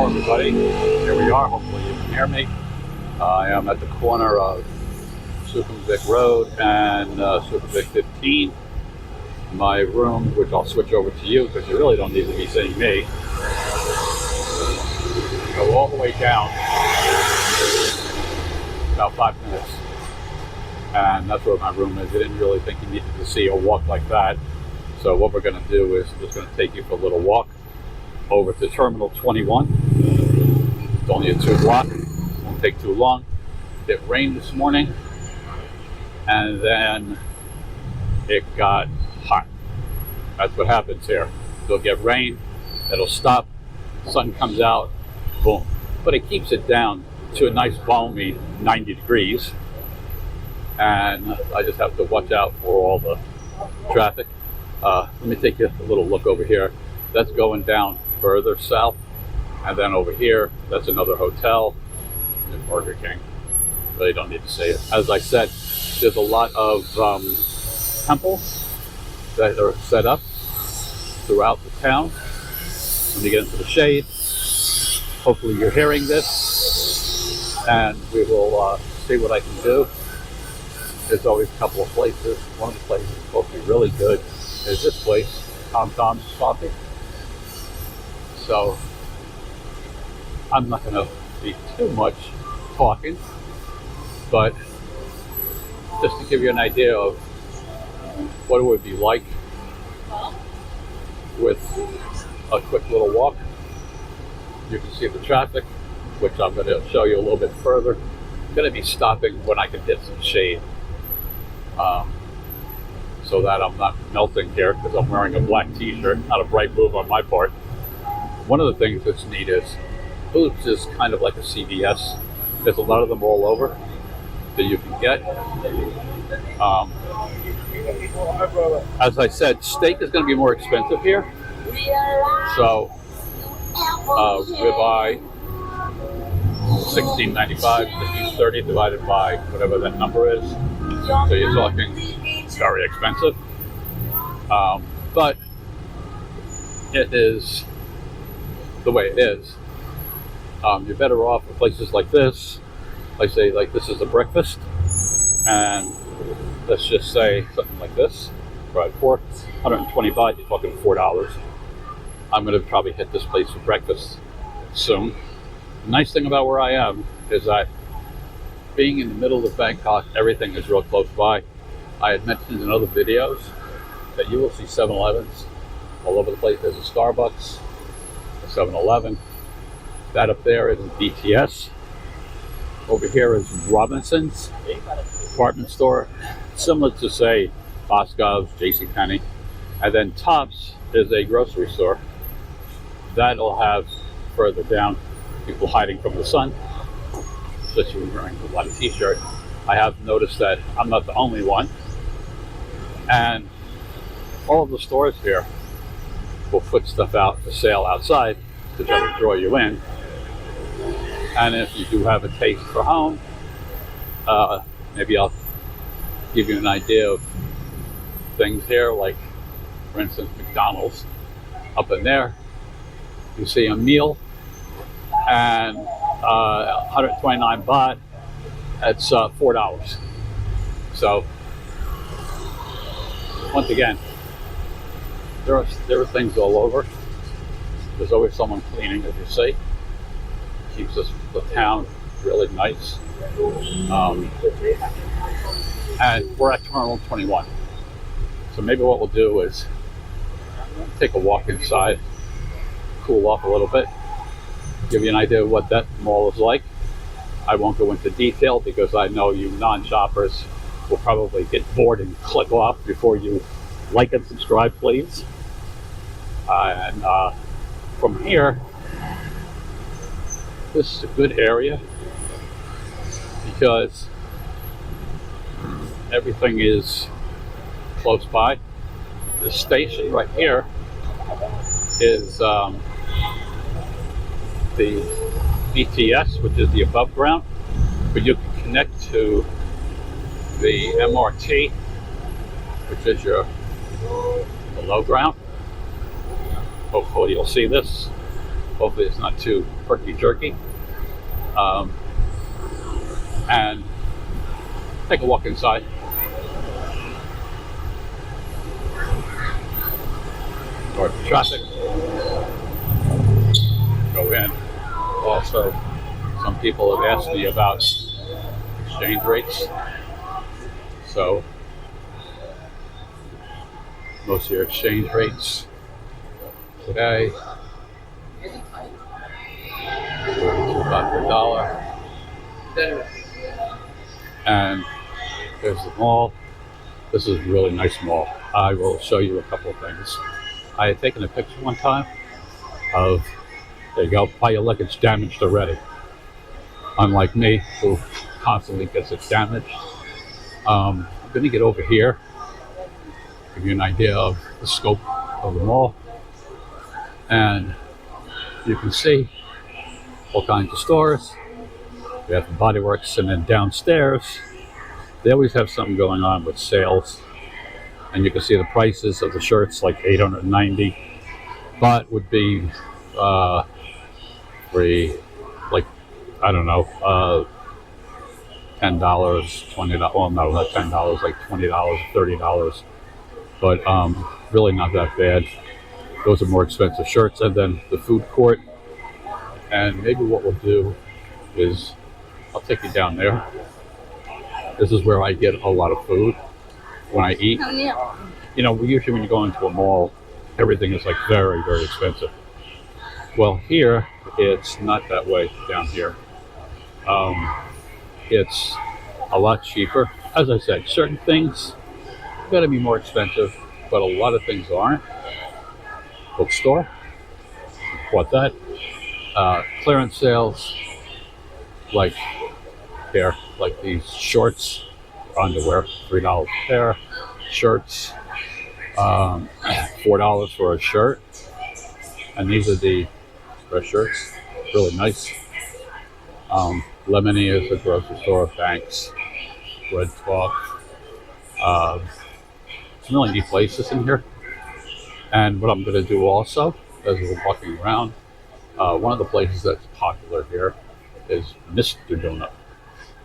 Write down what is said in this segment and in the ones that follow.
Hello everybody, here we are, hopefully you can hear me. I am at the corner of Sukhumvit Road and Sukhumvit 15. My room, which I'll switch over to you because you really don't need to be seeing me, go all the way down about 5 minutes. And that's where my room is. I didn't really think you needed to see a walk like that. So what we're going to do is I'm just going to take you for a little walk over to Terminal 21. It's only a 2 block. Won't take too long. It rained this morning, and then it got hot. That's what happens here. You'll get rain, it'll stop, sun comes out, boom. But it keeps it down to a nice balmy 90 degrees. And I just have to watch out for all the traffic. Let me take you a little look over here. That's going down further south, and then over here, that's another hotel and Burger King. Really don't need to say it. As I said, there's a lot of temples that are set up throughout the town. When you get into the shade, hopefully you're hearing this, and we will see what I can do. There's always a couple of places. One of the places is supposed to be really good is this place, Tom's Coffee. So I'm not going to be too much talking, but just to give you an idea of what it would be like with a quick little walk. You can see the traffic, which I'm going to show you a little bit further. I'm going to be stopping when I can hit some shade, so that I'm not melting here because I'm wearing a black t-shirt. Not a bright move on my part. One of the things that's neat is Boots is kind of like a CVS. There's a lot of them all over that you can get. As I said, steak is going to be more expensive here. So ribeye, $16.95, $15.30 divided by whatever that number is. So you're talking very expensive. But it is the way it is. You're better off with places like this. Like say, like this is a breakfast, and let's just say something like this. Fried pork, 125. You're talking $4. I'm going to probably hit this place for breakfast soon. The nice thing about where I am is that being in the middle of Bangkok, everything is real close by. I had mentioned in other videos that you will see 7-Elevens all over the place. There's a Starbucks, a 7-Eleven. That up there is BTS. Over here is Robinson's department store, similar to say Boscov's, JCPenney. And then Tops is a grocery store. That'll have further down people hiding from the sun, especially wearing a black t-shirt. I have noticed that I'm not the only one. And all of the stores here will put stuff out for sale outside to try to draw you in. And if you do have a taste for home, maybe I'll give you an idea of things here, like for instance McDonald's. Up in there you see a meal and 129 baht, that's $4. So once again, there are things all over. There's always someone cleaning, as you see. Keeps the town really nice. And we're at Terminal 21. So maybe what we'll do is take a walk inside, cool off a little bit, give you an idea of what that mall is like. I won't go into detail because I know you non-shoppers will probably get bored and click off before you like and subscribe, please. And from here, this is a good area because everything is close by. The station right here is the BTS, which is the above ground, but you can connect to the MRT, which is your below ground. Hopefully you'll see this. Hopefully it's not too herky-jerky. And take a walk inside. Or traffic. Go in. Also, some people have asked me about exchange rates. So, most of your exchange rates today, 32 baht per dollar. And there's the mall. This is a really nice mall. I will show you a couple of things. I had taken a picture one time of, there you go, how you look, it's damaged already. Unlike me, who constantly gets it damaged. I'm going to get over here, give you an idea of the scope of the mall. And you can see all kinds of stores. We have the Body Works, and then downstairs, they always have something going on with sales. And you can see the prices of the shirts, like 890 baht would be free, like, I don't know, $10, $20, well, no, not $10, like $20, $30. But really not that bad. Those are more expensive shirts. And then the food court. And maybe what we'll do is I'll take you down there. This is where I get a lot of food when I eat. You know, usually when you go into a mall, everything is like very, very expensive. Well, here, it's not that way down here. It's a lot cheaper. As I said, certain things are going to be more expensive, but a lot of things aren't. Bookstore, bought that. Clearance sales, like here, like these shorts, underwear, $3 a pair. Shirts, $4 for a shirt. And these are the dress shirts, really nice. Lemony is a grocery store, Banks, Red Talk. Some really neat places in here. And what I'm going to do also, as we're walking around, one of the places that's popular here is Mr. Donut,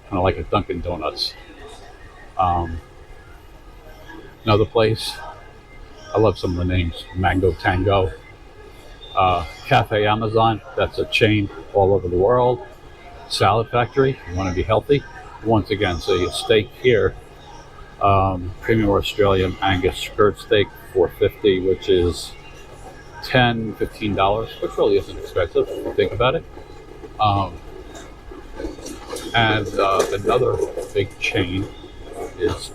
kind of like a Dunkin' Donuts. Another place, I love some of the names, Mango Tango. Cafe Amazon, that's a chain all over the world. Salad Factory, you want to be healthy. Once again, so your steak here, premium Australian Angus skirt steak, $4.50, which is $15, which really isn't expensive if you think about it. And another big chain is,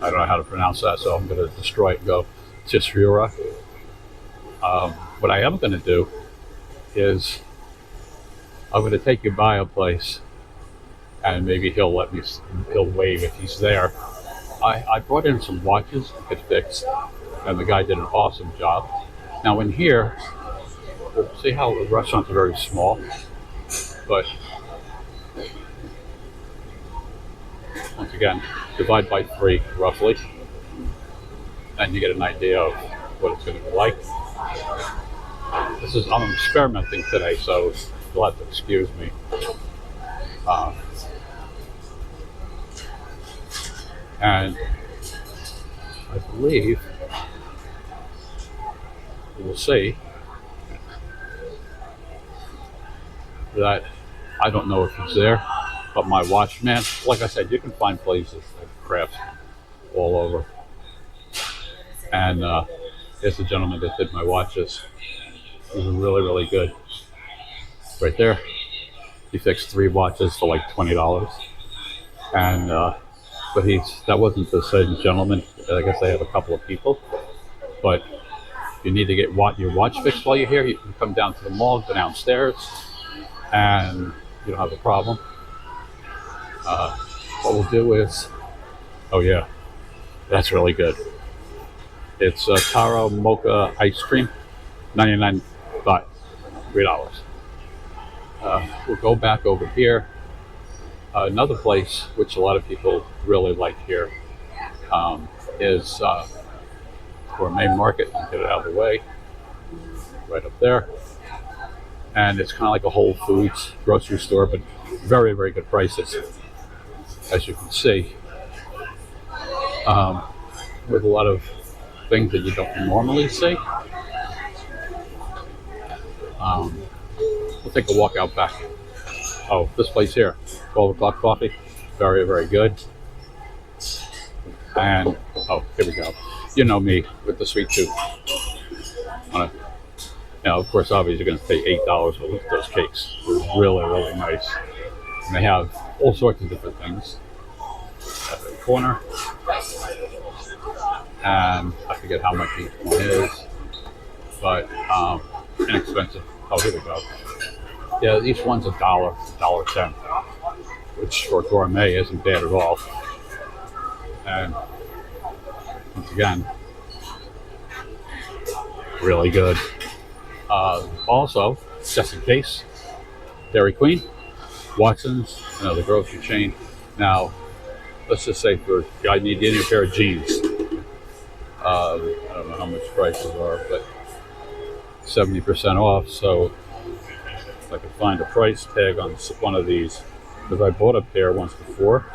I don't know how to pronounce that, so I'm going to destroy it and go Tisrura. What I am going to do is I'm going to take you by a place, and maybe he'll wave if he's there. I brought in some watches to get fixed, and the guy did an awesome job. Now in here, see how the restaurants are very small, but once again, divide by 3 roughly, and you get an idea of what it's going to be like. I'm experimenting today, so you'll have to excuse me. And I believe you will see that I don't know if he's there, but my watchman, like I said, you can find places like crafts all over. And here's the gentleman that did my watches. He was really, really good. Right there. He fixed 3 watches for like $20. And but that wasn't the same gentleman. I guess they have a couple of people. But you need to get your watch fixed while you're here. You can come down to the mall, go downstairs, and you don't have a problem. What we'll do is, oh yeah, that's really good. It's taro mocha ice cream, 99 baht, $3. We'll go back over here. Another place which a lot of people really like here is Gourmet Market. Get it out of the way. Right up there. and it's kind of like a Whole Foods grocery store, but very, very good prices, as you can see, with a lot of things that you don't normally see. We'll take a walk out back. Oh, this place here, 12 o'clock coffee, very, very good. And, oh, here we go. You know me with the sweet tooth. Now, of course, obviously you're going to pay $8 for those cakes. They're really, really nice. And they have all sorts of different things at the corner. And I forget how much each one is, but inexpensive. Oh, here we go. Yeah, each one's $1, $1.10, which for gourmet isn't bad at all. And once again, really good. Also, just in case, Dairy Queen, Watson's, another grocery chain. Now, let's just say I need a new pair of jeans. I don't know how much prices are, but 70% off. So if I could find a price tag on one of these, because I bought a pair once before.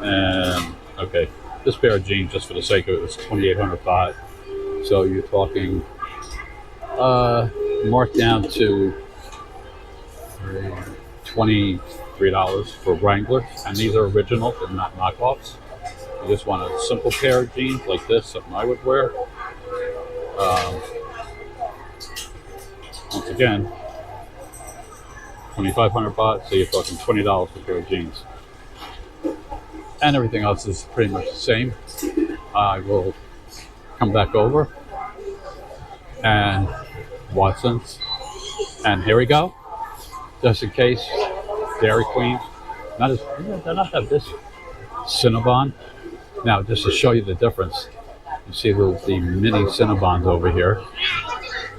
And okay, this pair of jeans, just for the sake of it, was 2,800 baht. So you're talking marked down to $23 for Wranglers, and these are original, they're not knockoffs. You just want a simple pair of jeans like this, something I would wear. Once again, 2,500 baht, so you're talking $20 for a pair of jeans. And everything else is pretty much the same. I will come back over and Watson's, and here we go. Just in case, Dairy Queen. They're not that busy. Cinnabon. Now, just to show you the difference, you see the mini Cinnabons over here.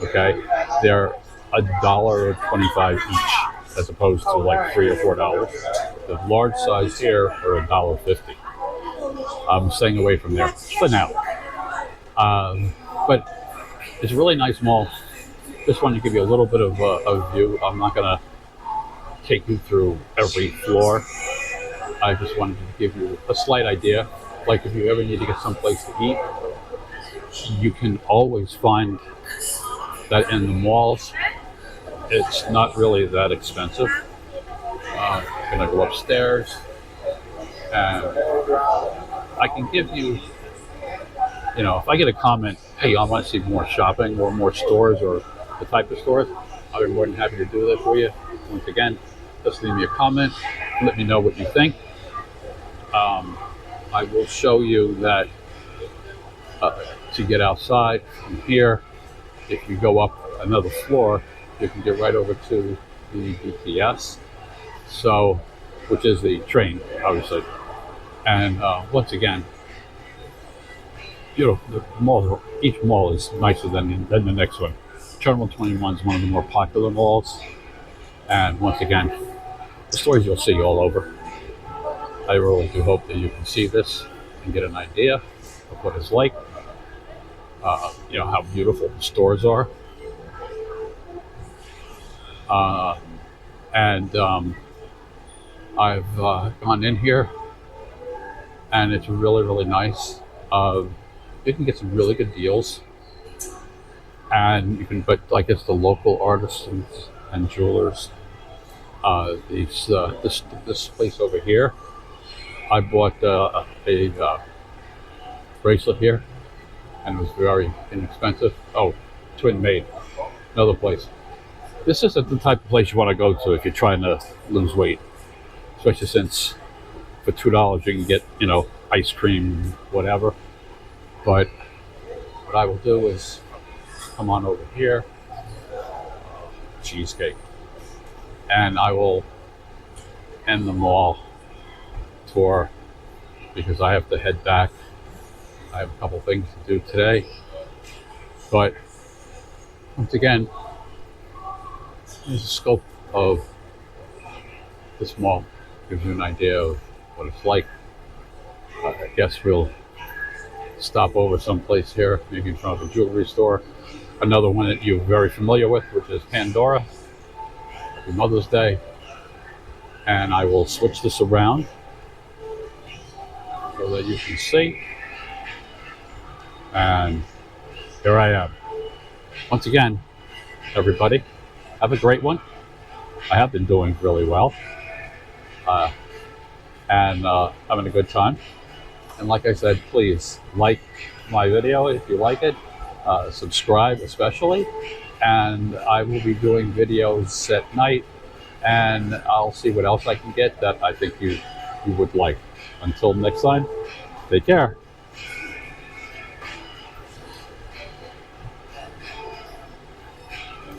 Okay, they're $1.25 each, as opposed to like $3 or $4. The large size here are $1.50. I'm staying away from there for now. But it's a really nice mall. Just wanted to give you a little bit of a view. I'm not going to take you through every floor. I just wanted to give you a slight idea. Like if you ever need to get someplace to eat, you can always find that in the malls. It's not really that expensive. I'm going to go upstairs and I can give you, if I get a comment, hey, I want to see more shopping or more stores or the type of stores, I'll be more than happy to do that for you. Once again, just leave me a comment, let me know what you think. I will show you that to get outside from here, if you go up another floor, you can get right over to the BTS, which is the train, obviously. And once again, the mall, each mall is nicer than the next one. Terminal 21 is one of the more popular malls, and once again, the stores you'll see all over. I really do hope that you can see this and get an idea of what it's like. How beautiful the stores are. I've gone in here, and it's really, really nice. You can get some really good deals, and you can, but like it's the local artisans and jewelers. This place over here, I bought a bracelet here, and it was very inexpensive. Oh, Twin Maid, another place. This isn't the type of place you want to go to if you're trying to lose weight, especially since for $2 you can get, ice cream, whatever. But what I will do is come on over here, cheesecake, and I will end the mall tour because I have to head back. I have a couple things to do today. But once again, here's the scope of this mall. Gives you an idea of what it's like. I guess we'll stop over someplace here, maybe in front of a jewelry store, another one that you're very familiar with, which is Pandora. Happy Mother's Day. And I will switch this around so that you can see. And here I am. Once again, everybody, have a great one. I have been doing really well. And having a good time. And like I said, please like my video if you like it. Subscribe especially. And I will be doing videos at night, and I'll see what else I can get that I think you would like. Until next time, take care.